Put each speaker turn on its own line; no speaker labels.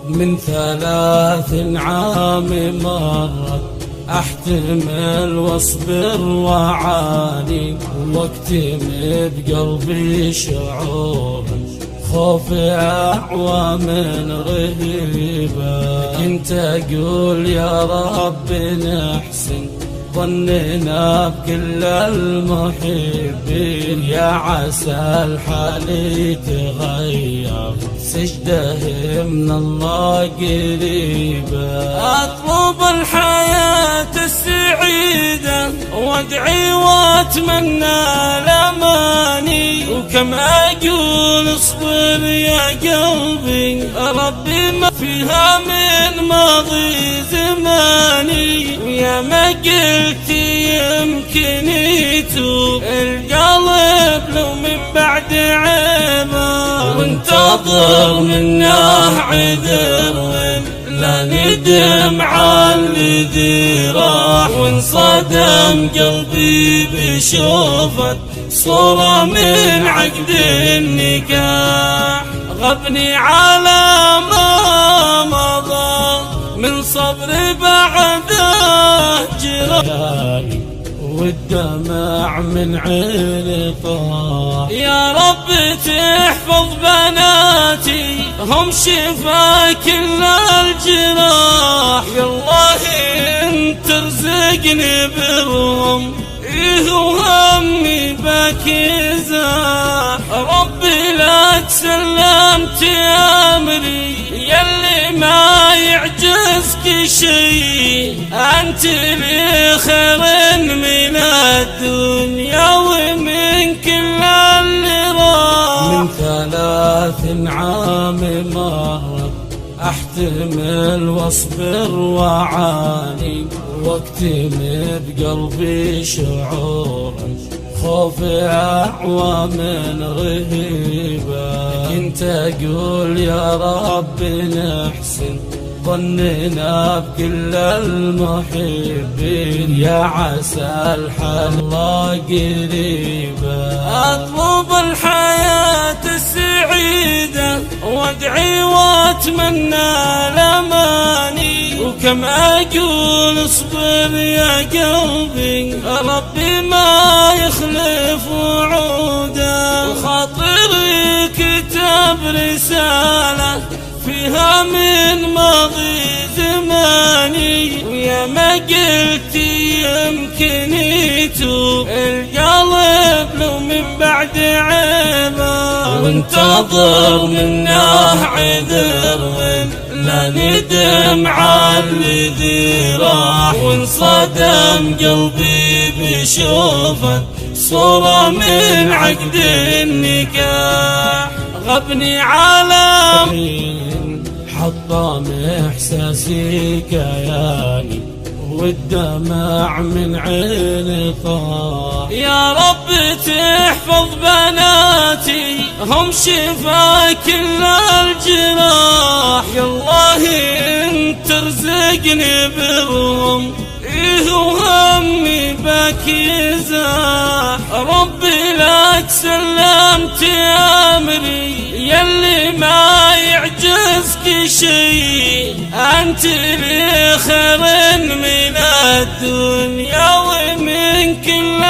من 3 عام مرت احتمل واصبر واعاني، واكتم بقلبي شعور خوف اعوام رهيبة. كنت اقول يا رب نحسن ظننا بكل المحبين، يا عسى الحال يتغير سجده من الله قريبة. اطلب الحياة السعيدة وادعي واتمنى الاماني، وكم اقول اصبر يا قلبي ربي ما فيها من ماضي زماني، ويا ما قلت يمكن يتوب القلب لو من بعد عيبه، وانتظر منه عذر لا ندم على الذي راح، وانصدم قلبي بشوفة صورة من عقد النكاح. غبني على ما مضى من صبر بعده جراح، والدمع من عيني طاح. يا رب تحفظ بناتي هم شفا كل الجراح، يا الله انت ترزقني برهم إيه همي بك زاح. ربي لك سلمت أمري يلي ما يعجزك شي، أنت لي خير من الدنيا ومن كل اللي راح. من 3 عام مرت احتمل واصبر واعاني، واكتم بقلبي شعور خوف اعوام رهيبة. كنت اقول يا رب نحسن ظننا بكل المحبين، يا عسى الحال الله قريبة. اطلب الحياة السعيدة وادعي واتمنى الاماني، وكم اقول اصبر يا قلبي ربي ما يخلف وعوده، وخاطري كتب رسالة فيها من ماضي زماني، ويا ما قلت يمكن يتوب القلب لو من بعد عيبه، وانتظر منه عذر لا ندم على الذي راح، وانصدم قلبي بشوفة صورة من عقد النكاح. غبني على حطم احساسي كياني، والدمع من عيني طاح. يا رب تحفظ بناتي هم شفا كل الجراح، يا الله انت ترزقني برهم إيه همي بك زاح. ربي لك سلمت أمري يلي ما يعجزك شي، أنت لي خير من الدنيا ومن كل